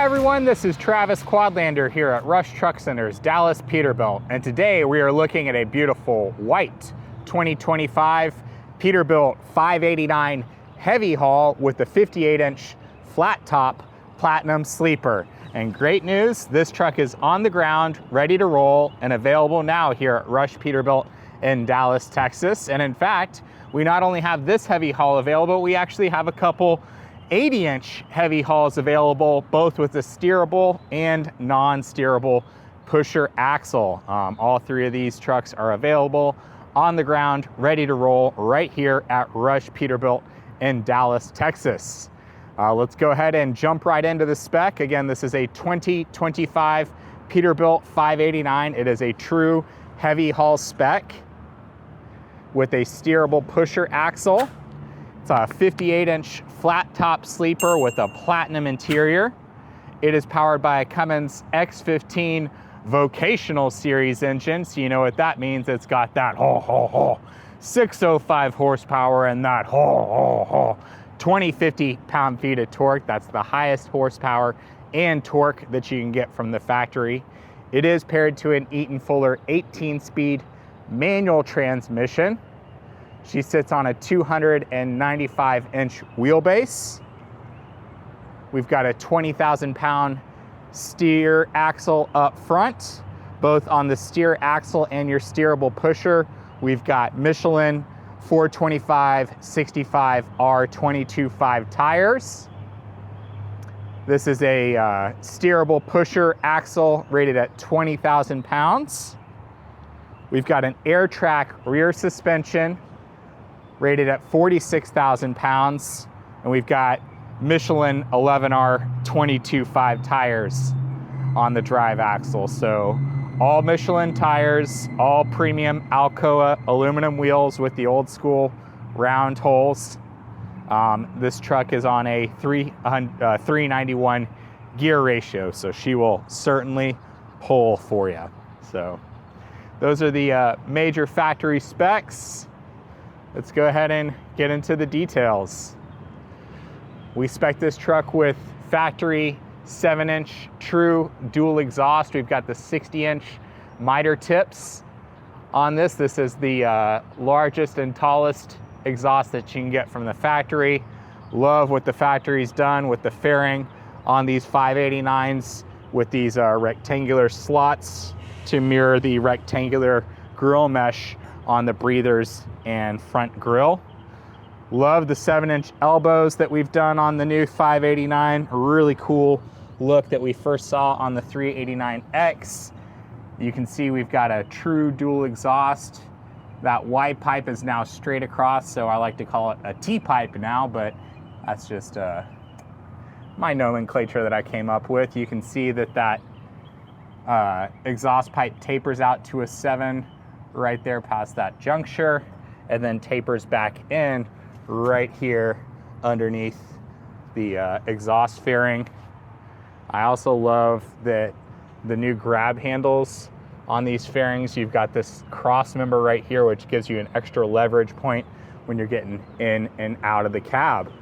Hi everyone, this is Travis Quadlander here at Rush Truck Center's Dallas Peterbilt, and today we are looking at a beautiful white 2025 Peterbilt 589 heavy haul with the 58-inch flat top platinum sleeper. And great news, this truck is on the ground, ready to roll, and available now here at Rush Peterbilt in Dallas, Texas. And in fact, we not only have this heavy haul available, we actually have a couple 80-inch heavy hauls available, both with the steerable and non-steerable pusher axle. All three of these trucks are available on the ground, ready to roll right here at Rush Peterbilt in Dallas, Texas. Let's go ahead and jump right into the spec. Again, this is a 2025 Peterbilt 589. It is a true heavy haul spec with a steerable pusher axle. It's a 58-inch flat top sleeper with a platinum interior. It is powered by a Cummins X15 Vocational series engine, so you know what that means. It's got that 605 horsepower and that 2050 pound-feet of torque. That's the highest horsepower and torque that you can get from the factory. It is paired to an Eaton Fuller 18-speed manual transmission. She sits on a 295-inch wheelbase. We've got a 20,000-pound steer axle up front, both on the steer axle and your steerable pusher. We've got Michelin 425/65 R22.5 tires. This is a steerable pusher axle rated at 20,000 pounds. We've got an air-track rear suspension rated at 46,000 pounds, and we've got Michelin 11R 22.5 tires on the drive axle. So all Michelin tires, all premium Alcoa aluminum wheels with the old school round holes. This truck is on a 391 gear ratio, so she will certainly pull for you. So those are the major factory specs. Let's go ahead and get into the details. We spec this truck with factory 7-inch true dual exhaust. We've got the 60-inch miter tips on this. This is the largest and tallest exhaust that you can get from the factory. Love what the factory's done with the fairing on these 589s with these rectangular slots to mirror the rectangular grill mesh on the breathers and front grille. Love the 7-inch elbows that we've done on the new 589. A really cool look that we first saw on the 389X. You can see we've got a true dual exhaust. That Y pipe is now straight across, so I like to call it a T pipe now, but that's just my nomenclature that I came up with. You can see that exhaust pipe tapers out to a 7 right there past that juncture, and then tapers back in right here underneath the exhaust fairing. I also love that the new grab handles on these fairings, you've got this cross member right here, which gives you an extra leverage point when you're getting in and out of the cab.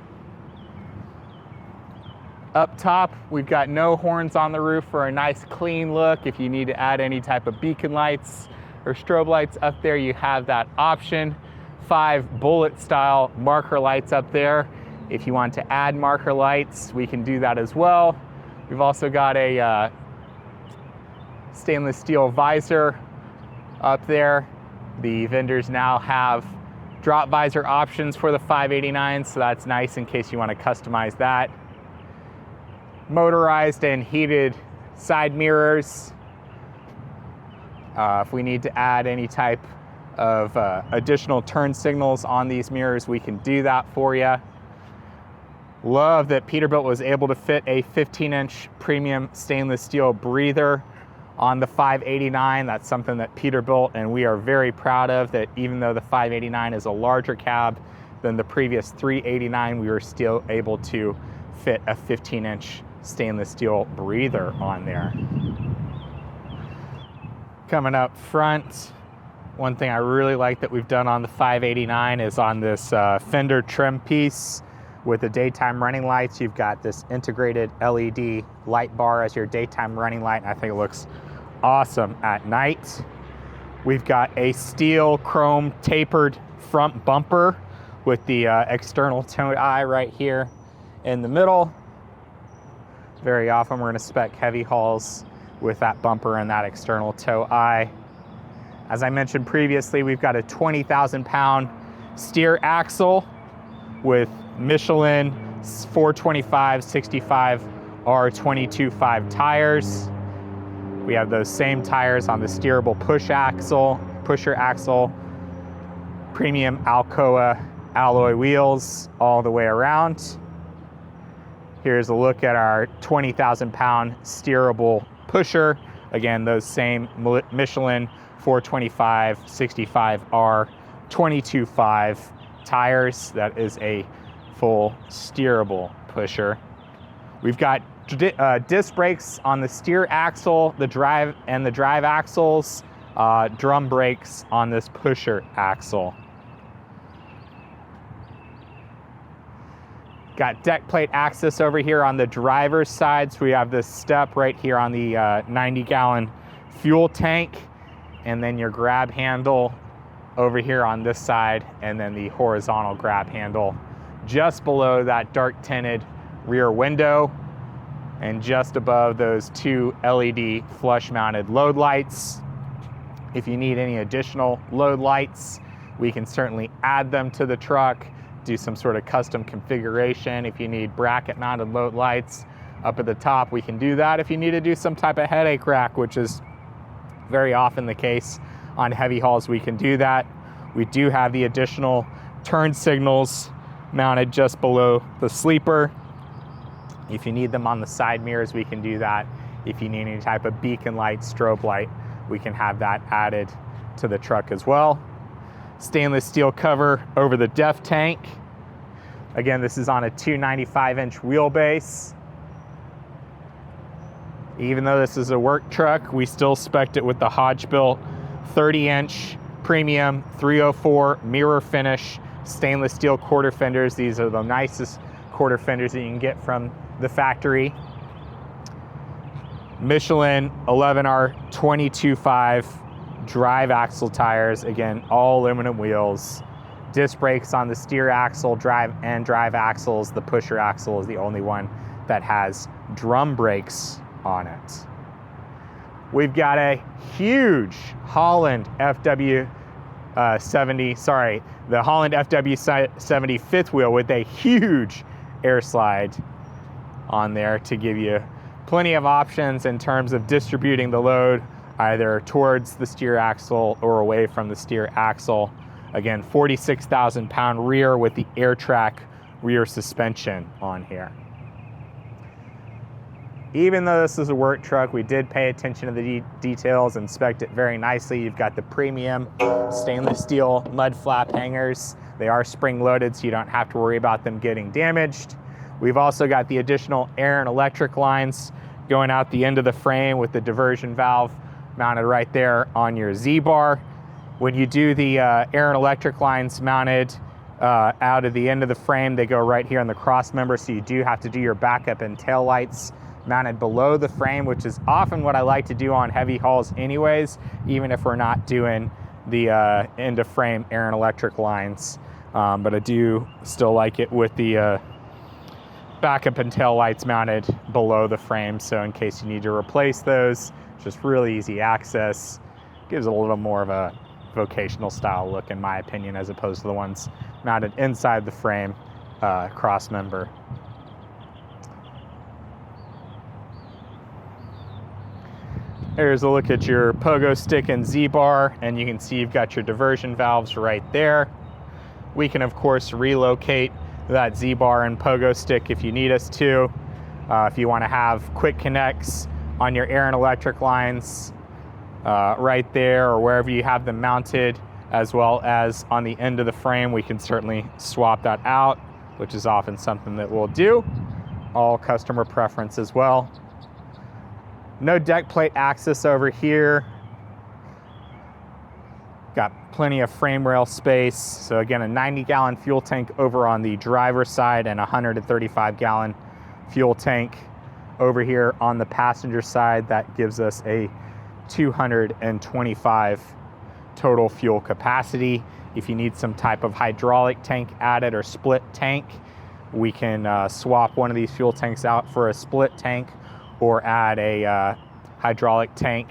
Up top, we've got no horns on the roof for a nice clean look. If you need to add any type of beacon lights or strobe lights up there, you have that option. 5 bullet style marker lights up there. If you want to add marker lights, we can do that as well. We've also got a stainless steel visor up there. The vendors now have drop visor options for the 589, so that's nice in case you want to customize that. Motorized and heated side mirrors. If we need to add any type of additional turn signals on these mirrors, we can do that for you. Love that Peterbilt was able to fit a 15-inch premium stainless steel breather on the 589. That's something that Peterbilt and we are very proud of, that even though the 589 is a larger cab than the previous 389, we were still able to fit a 15-inch stainless steel breather on there. Coming up front, one thing I really like that we've done on the 589 is on this fender trim piece. With the daytime running lights, you've got this integrated LED light bar as your daytime running light. I think it looks awesome at night. We've got a steel chrome tapered front bumper with the external tow eye right here in the middle. Very often we're going to spec heavy hauls with that bumper and that external tow eye. As I mentioned previously, we've got a 20,000 pound steer axle with Michelin 425/65 R22.5 tires. We have those same tires on the steerable pusher axle, premium Alcoa alloy wheels all the way around. Here's a look at our 20,000 pound steerable pusher. Again, those same Michelin 425/65 R22.5 tires. That is a full steerable pusher. We've got disc brakes on the steer axle, the drive axles, drum brakes on this pusher axle. Got deck plate access over here on the driver's side. So we have this step right here on the 90-gallon fuel tank, and then your grab handle over here on this side, and then the horizontal grab handle just below that dark tinted rear window, and just above those two LED flush mounted load lights. If you need any additional load lights, we can certainly add them to the truck, do some sort of custom configuration. If you need bracket mounted load lights up at the top, we can do that. If you need to do some type of headache rack, which is very often the case on heavy hauls, we can do that. We do have the additional turn signals mounted just below the sleeper. If you need them on the side mirrors, we can do that. If you need any type of beacon light, strobe light, we can have that added to the truck as well. Stainless steel cover over the def tank. Again, this is on a 295-inch wheelbase. Even though this is a work truck, we still spec'd it with the Hodge-built 30-inch premium 304 mirror finish stainless steel quarter fenders. These are the nicest quarter fenders that you can get from the factory. Michelin 11R 22.5 drive axle tires. Again, all aluminum wheels. Disc brakes on the steer axle, drive axles. The pusher axle is the only one that has drum brakes on it. We've got a huge Holland FW70, the Holland FW70 Fifth Wheel with a huge air slide on there to give you plenty of options in terms of distributing the load either towards the steer axle or away from the steer axle. Again, 46,000 pound rear with the AirTrack rear suspension on here. Even though this is a work truck, we did pay attention to the details and spec'd it very nicely. You've got the premium stainless steel mud flap hangers. They are spring loaded, so you don't have to worry about them getting damaged. We've also got the additional air and electric lines going out the end of the frame with the diversion valve mounted right there on your Z-bar. When you do the air and electric lines mounted out of the end of the frame, they go right here on the cross member, so you do have to do your backup and tail lights mounted below the frame, which is often what I like to do on heavy hauls anyways, even if we're not doing the end of frame air and electric lines. But I do still like it with the backup and tail lights mounted below the frame, so in case you need to replace those, just really easy access. Gives it a little more of a vocational style look, in my opinion, as opposed to the ones mounted inside the frame cross member. Here's a look at your pogo stick and Z-bar, and you can see you've got your diversion valves right there. We can, of course, relocate that Z-bar and pogo stick if you need us to. If you want to have quick connects on your air and electric lines right there, or wherever you have them mounted, as well as on the end of the frame, we can certainly swap that out, which is often something that we'll do. All customer preference as well. No deck plate access over here. Got plenty of frame rail space. So again, a 90-gallon fuel tank over on the driver's side and a 135-gallon fuel tank over here on the passenger side. That gives us a 225 total fuel capacity. If you need some type of hydraulic tank added or split tank, we can swap one of these fuel tanks out for a split tank or add a hydraulic tank.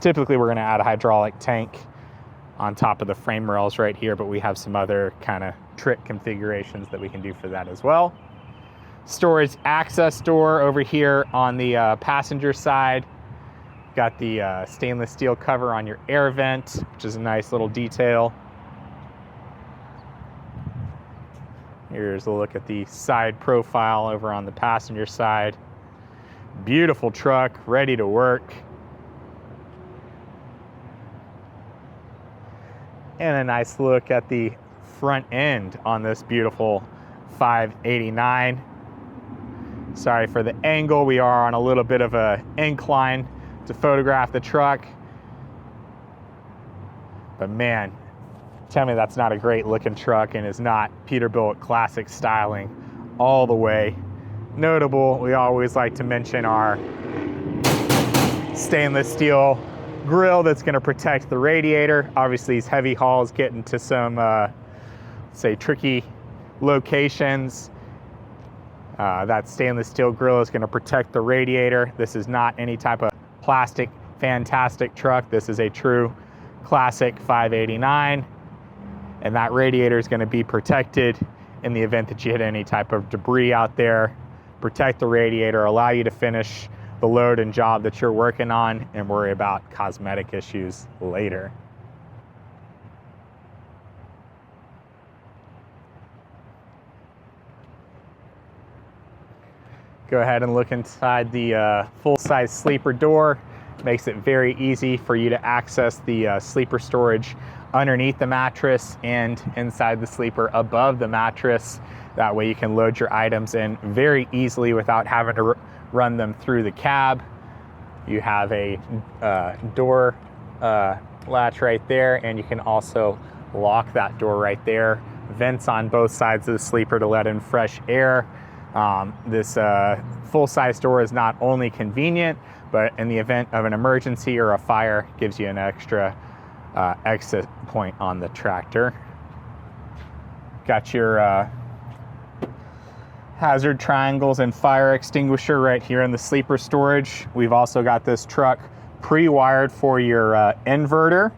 Typically we're going to add a hydraulic tank on top of the frame rails right here, but we have some other kind of trick configurations that we can do for that as well. Storage access door over here on the passenger side. Got the stainless steel cover on your air vent, which is a nice little detail. Here's a look at the side profile over on the passenger side. Beautiful truck, ready to work. And a nice look at the front end on this beautiful 589. Sorry for the angle, we are on a little bit of an incline to photograph the truck. But man, tell me that's not a great looking truck and is not Peterbilt classic styling all the way. Notable, we always like to mention our stainless steel grill that's going to protect the radiator. Obviously these heavy hauls get into some say tricky locations. That stainless steel grill is going to protect the radiator. This is not any type of plastic fantastic truck. This is a true classic 589, and that radiator is going to be protected in the event that you hit any type of debris out there. Protect the radiator, allow you to finish the load and job that you're working on and worry about cosmetic issues later. Go ahead and look inside the full-size sleeper door. Makes it very easy for you to access the sleeper storage underneath the mattress and inside the sleeper above the mattress. That way you can load your items in very easily without having to run them through the cab. You have a door latch right there, and you can also lock that door right there. Vents on both sides of the sleeper to let in fresh air. This full-size door is not only convenient, but in the event of an emergency or a fire, gives you an extra exit point on the tractor. Got your hazard triangles and fire extinguisher right here in the sleeper storage. We've also got this truck pre-wired for your inverter.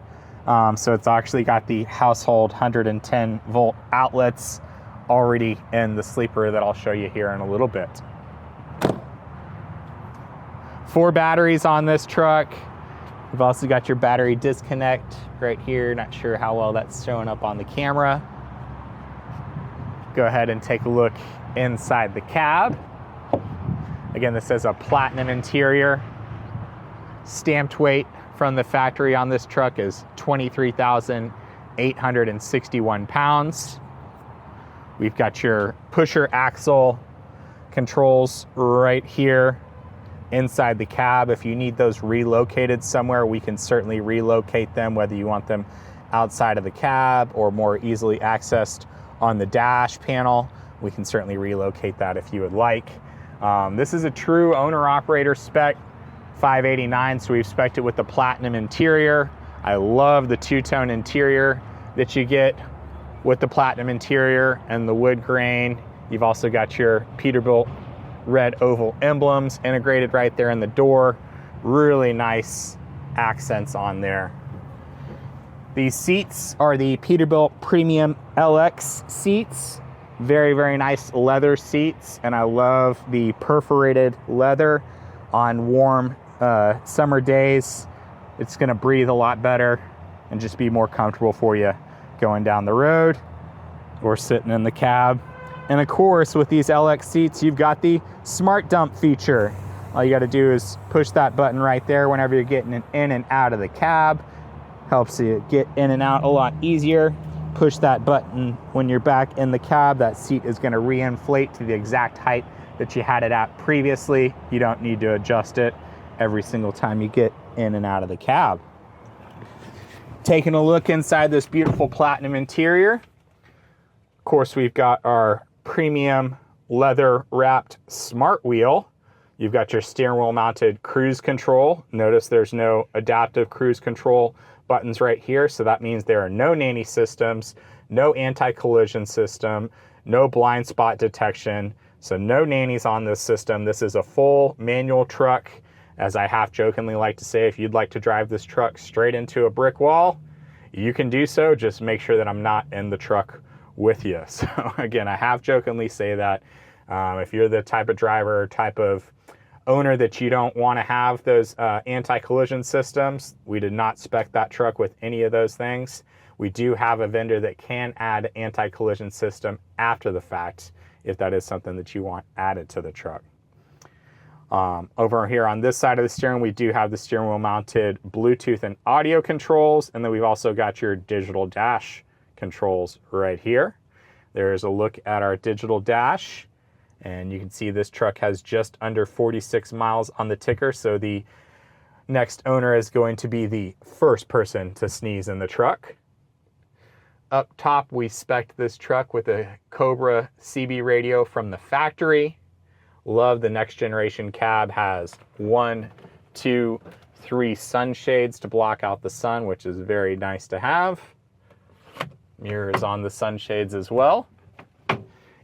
So it's actually got the household 110 volt outlets already in the sleeper that I'll show you here in a little bit. 4 batteries on this truck. You've also got your battery disconnect right here. Not sure how well that's showing up on the camera. Go ahead and take a look inside the cab. Again, this is a platinum interior. Stamped weight from the factory on this truck is 23,861 pounds. We've got your pusher axle controls right here inside the cab. If you need those relocated somewhere, we can certainly relocate them, whether you want them outside of the cab or more easily accessed on the dash panel. We can certainly relocate that if you would like. This is a true owner-operator spec 589, so we've spec'd it with the platinum interior. I love the two-tone interior that you get with the platinum interior and the wood grain. You've also got your Peterbilt red oval emblems integrated right there in the door. Really nice accents on there. These seats are the Peterbilt Premium LX seats. Very, very nice leather seats, and I love the perforated leather on warm summer days. It's gonna breathe a lot better and just be more comfortable for you going down the road or sitting in the cab. And of course, with these LX seats, you've got the smart dump feature. All you gotta do is push that button right there whenever you're getting in and out of the cab. Helps you get in and out a lot easier. Push that button when you're back in the cab. That seat is gonna re-inflate to the exact height that you had it at previously. You don't need to adjust it every single time you get in and out of the cab. Taking a look inside this beautiful platinum interior. Of course, we've got our premium leather wrapped smart wheel. You've got your steering wheel mounted cruise control. Notice there's no adaptive cruise control buttons right here. So that means there are no nanny systems, no anti-collision system, no blind spot detection. So no nannies on this system. This is a full manual truck. As I half jokingly like to say, if you'd like to drive this truck straight into a brick wall, you can do so. Just make sure that I'm not in the truck with you. So again, I half jokingly say that if you're the type of driver, type of owner that you don't want to have those anti-collision systems, we did not spec that truck with any of those things. We do have a vendor that can add anti-collision system after the fact if that is something that you want added to the truck. Over here on this side of the steering, we do have the steering wheel mounted Bluetooth and audio controls, and then we've also got your digital dash controls right here. There's a look at our digital dash, and you can see this truck has just under 46 miles on the ticker, so the next owner is going to be the first person to sneeze in the truck. Up top, we spec'd this truck with a Cobra CB radio from the factory. Love the next generation cab. Has 1, 2, 3 sunshades to block out the sun, which is very nice to have. Mirrors on the sunshades as well.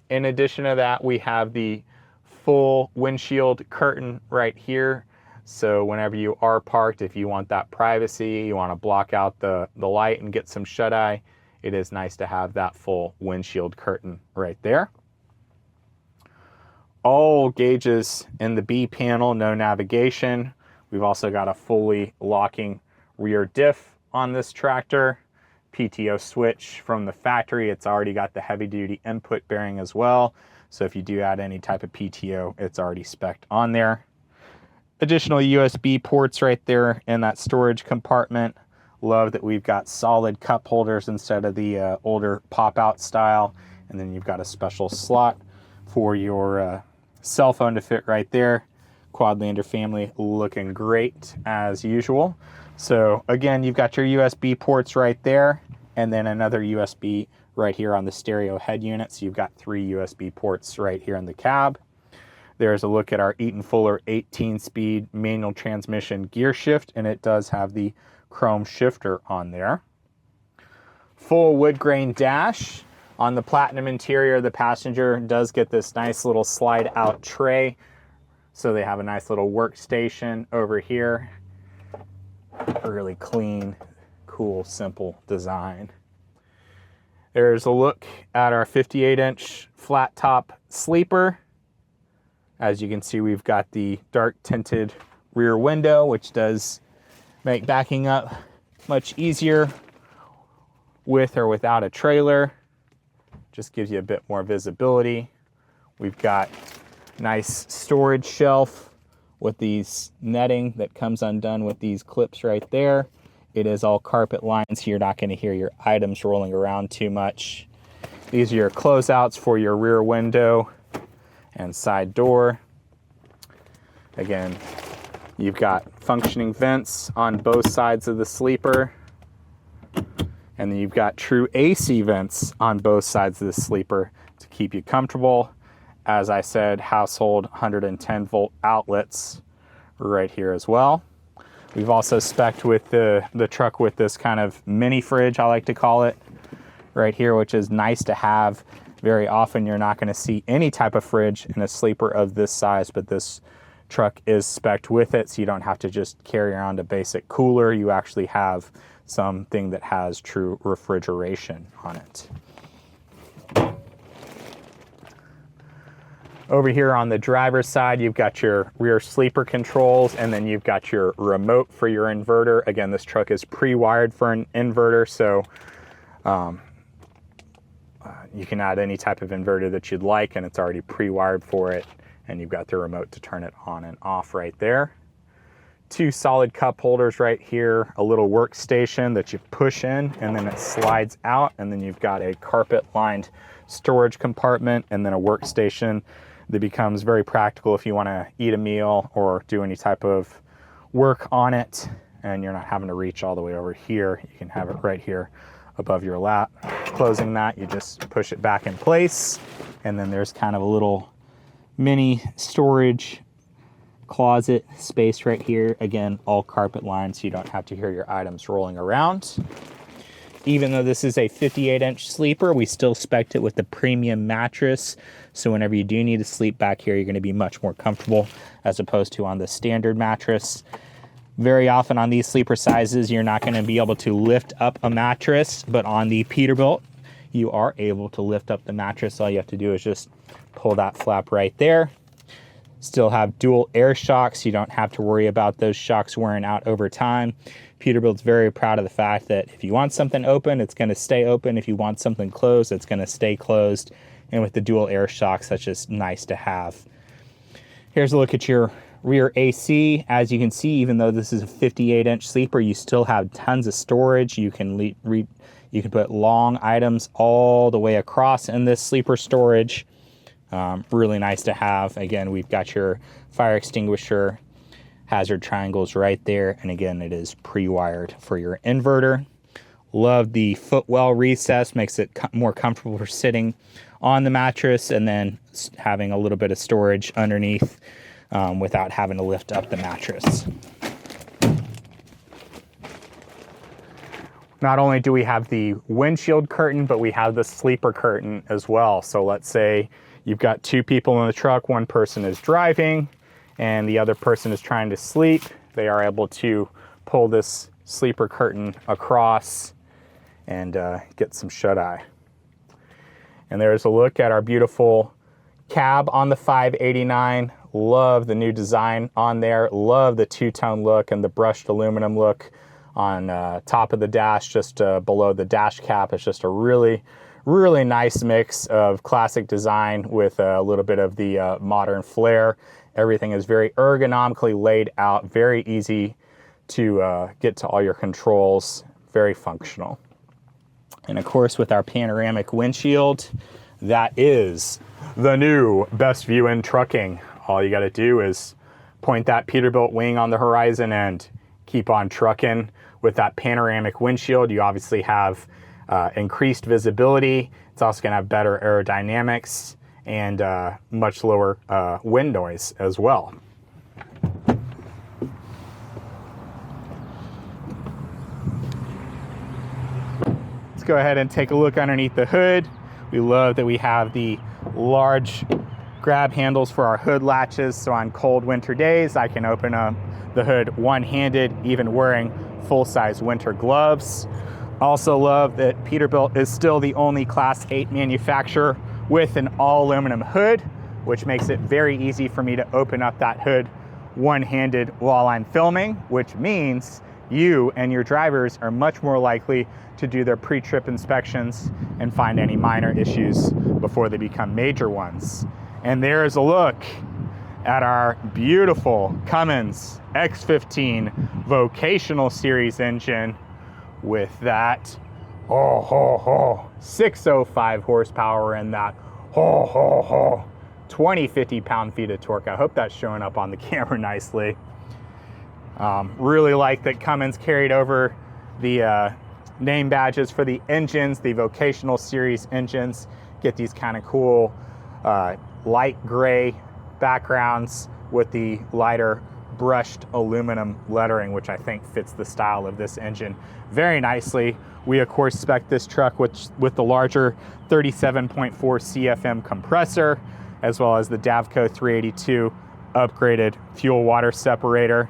In addition to that, we have the full windshield curtain right here. So whenever you are parked, if you want that privacy, you want to block out the light and get some shut-eye, it is nice to have that full windshield curtain right there. All gauges in the B panel, no navigation. We've also got a fully locking rear diff on this tractor. PTO switch from the factory. It's already got the heavy duty input bearing as well. So if you do add any type of PTO, it's already spec'd on there. Additional USB ports right there in that storage compartment. Love that we've got solid cup holders instead of the older pop-out style. And then you've got a special slot for your cell phone to fit right there. Quadlander family looking great as usual. So again, you've got your USB ports right there, and then another USB right here on the stereo head unit. So you've got 3 USB ports right here in the cab. There's a look at our Eaton Fuller 18-speed manual transmission gear shift, and it does have the chrome shifter on there. Full wood grain dash. On the platinum interior, the passenger does get this nice little slide out tray. So they have a nice little workstation over here. Really clean, cool, simple design. There's a look at our 58-inch flat top sleeper. As you can see, we've got the dark tinted rear window, which does make backing up much easier with or without a trailer. Just gives you a bit more visibility. We've got nice storage shelf with these netting that comes undone with these clips right there. It is all carpet lined, so you're not going to hear your items rolling around too much. These are your closeouts for your rear window and side door. Again, you've got functioning vents on both sides of the sleeper. And then you've got true AC vents on both sides of the sleeper to keep you comfortable. As I said, household 110 volt outlets right here as well. We've also spec'd with the truck with this kind of mini fridge, I like to call it, right here, which is nice to have. Very often you're not going to see any type of fridge in a sleeper of this size, but this truck is spec'd with it, so you don't have to just carry around a basic cooler. You actually have something that has true refrigeration on it. Over here on the driver's side, you've got your rear sleeper controls, and then you've got your remote for your inverter. Again, this truck is pre-wired for an inverter, so you can add any type of inverter that you'd like, and it's already pre-wired for it. And you've got the remote to turn it on and off right there. 2 solid cup holders right here, a little workstation that you push in, and then it slides out, and then you've got a carpet-lined storage compartment, and then a workstation that becomes very practical if you want to eat a meal or do any type of work on it, and you're not having to reach all the way over here. You can have it right here above your lap. Closing that, you just push it back in place, and then there's kind of a little mini storage closet space right here. Again, all carpet lined, so you don't have to hear your items rolling around. Even though this is a 58-inch sleeper, we still spec'd it with the premium mattress. So whenever you do need to sleep back here, you're going to be much more comfortable as opposed to on the standard mattress. Very often on these sleeper sizes, you're not going to be able to lift up a mattress, but on the Peterbilt, you are able to lift up the mattress. All you have to do is just pull that flap right there. Still have dual air shocks. You don't have to worry about those shocks wearing out over time. Peterbilt's very proud of the fact that if you want something open, it's going to stay open. If you want something closed, it's going to stay closed. And with the dual air shocks, that's just nice to have. Here's a look at your rear AC. As you can see, even though this is a 58-inch sleeper, you still have tons of storage. You can put long items all the way across in this sleeper storage. Really nice to have. Again, we've got your fire extinguisher, hazard triangles right there, and again, it is pre-wired for your inverter. Love the footwell recess, makes it more comfortable for sitting on the mattress, and then having a little bit of storage underneath without having to lift up the mattress. Not only do we have the windshield curtain, but we have the sleeper curtain as well. So let's say you've got two people in the truck, one person is driving, and the other person is trying to sleep. They are able to pull this sleeper curtain across and get some shut-eye. And there's a look at our beautiful cab on the 589. Love the new design on there. Love the two-tone look and the brushed aluminum look on top of the dash, just below the dash cap. It's just a really, really nice mix of classic design with a little bit of the modern flair. Everything is very ergonomically laid out, very easy to get to all your controls, very functional. And of course, with our panoramic windshield, that is the new best view in trucking. All you got to do is point that Peterbilt wing on the horizon and keep on trucking. With that panoramic windshield, you obviously have increased visibility. It's also going to have better aerodynamics and much lower wind noise as well. Let's go ahead and take a look underneath the hood. We love that we have the large grab handles for our hood latches, so on cold winter days I can open up the hood one-handed, even wearing full-size winter gloves. Also love that Peterbilt is still the only Class 8 manufacturer with an all-aluminum hood, which makes it very easy for me to open up that hood one-handed while I'm filming, which means you and your drivers are much more likely to do their pre-trip inspections and find any minor issues before they become major ones. And there's a look at our beautiful Cummins X15 Vocational Series engine with that 605 horsepower and that 50 pound-feet of torque. I hope that's showing up on the camera nicely. Really like that Cummins carried over the name badges for the engines, the Vocational Series engines. Get these kind of cool light gray backgrounds with the lighter brushed aluminum lettering, which I think fits the style of this engine very nicely. We of course spec this truck with the larger 37.4 CFM compressor, as well as the Davco 382 upgraded fuel water separator.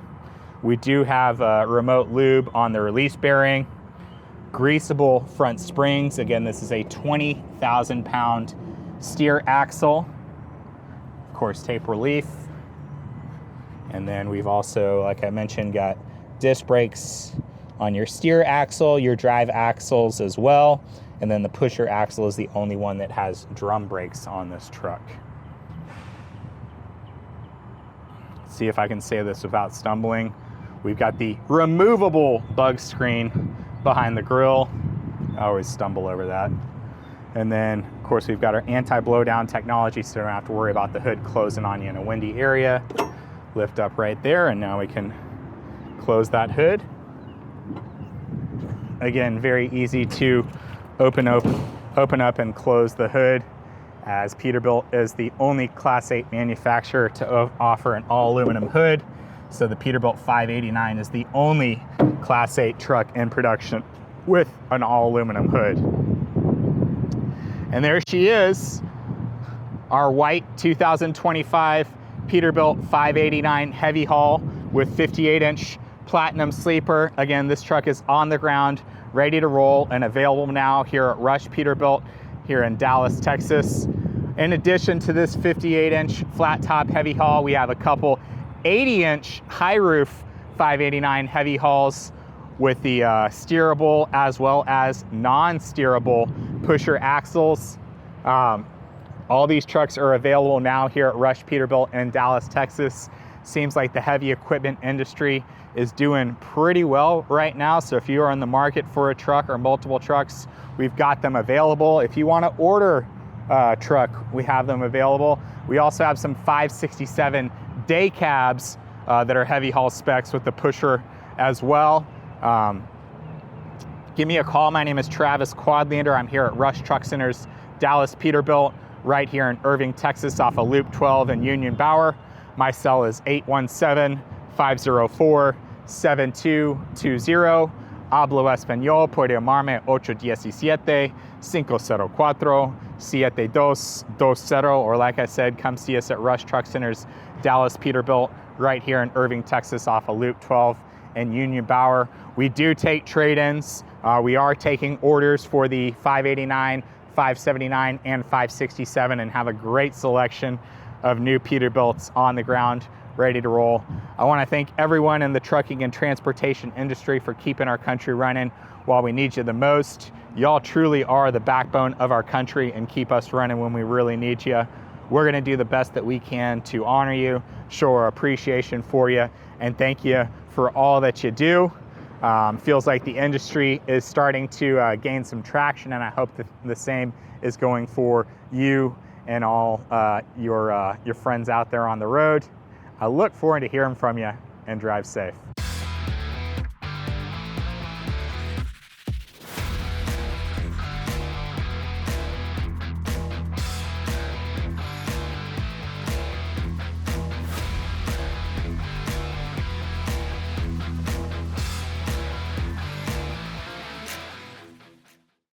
We do have remote lube on the release bearing, greasable front springs. Again, this is a 20,000 pound steer axle, of course tape relief. And then we've also, like I mentioned, got disc brakes on your steer axle, your drive axles as well. And then the pusher axle is the only one that has drum brakes on this truck. Let's see if I can say this without stumbling. We've got the removable bug screen behind the grille. I always stumble over that. And then, of course, we've got our anti-blowdown technology, so you don't have to worry about the hood closing on you in a windy area. Lift up right there, and now we can close that hood. Again, very easy to open up and close the hood, as Peterbilt is the only Class 8 manufacturer to offer an all aluminum hood. So the Peterbilt 589 is the only Class 8 truck in production with an all aluminum hood. And there she is, our white 2025 Peterbilt 589 heavy haul with 58-inch platinum sleeper. Again, this truck is on the ground, ready to roll, and available now here at Rush Peterbilt here in Dallas, Texas. In addition to this 58-inch flat top heavy haul, we have a couple 80-inch high roof 589 heavy hauls with the steerable as well as non-steerable pusher axles. All these trucks are available now here at Rush Peterbilt in Dallas, Texas. Seems like the heavy equipment industry is doing pretty well right now. So if you are in the market for a truck or multiple trucks, we've got them available. If you want to order a truck, we have them available. We also have some 567 day cabs that are heavy haul specs with the pusher as well. Give me a call. My name is Travis Quadlander. I'm here at Rush Truck Center's Dallas Peterbilt right here in Irving, Texas off of Loop 12 and Union Bower. My cell is 817-504-7220. Hablo Español. Puede llamarme 817-504-7220, or like I said, come see us at Rush Truck Center's Dallas Peterbilt right here in Irving, Texas off of Loop 12 and Union Bower. We do take trade-ins. We are taking orders for the 589, 579, and 567 and have a great selection of new Peterbilts on the ground, ready to roll. I want to thank everyone in the trucking and transportation industry for keeping our country running while we need you the most. Y'all truly are the backbone of our country and keep us running when we really need you. We're going to do the best that we can to honor you, show our appreciation for you, and thank you for all that you do. Feels like the industry is starting to gain some traction, and I hope that the same is going for you and all your friends out there on the road. I look forward to hearing from you, and drive safe.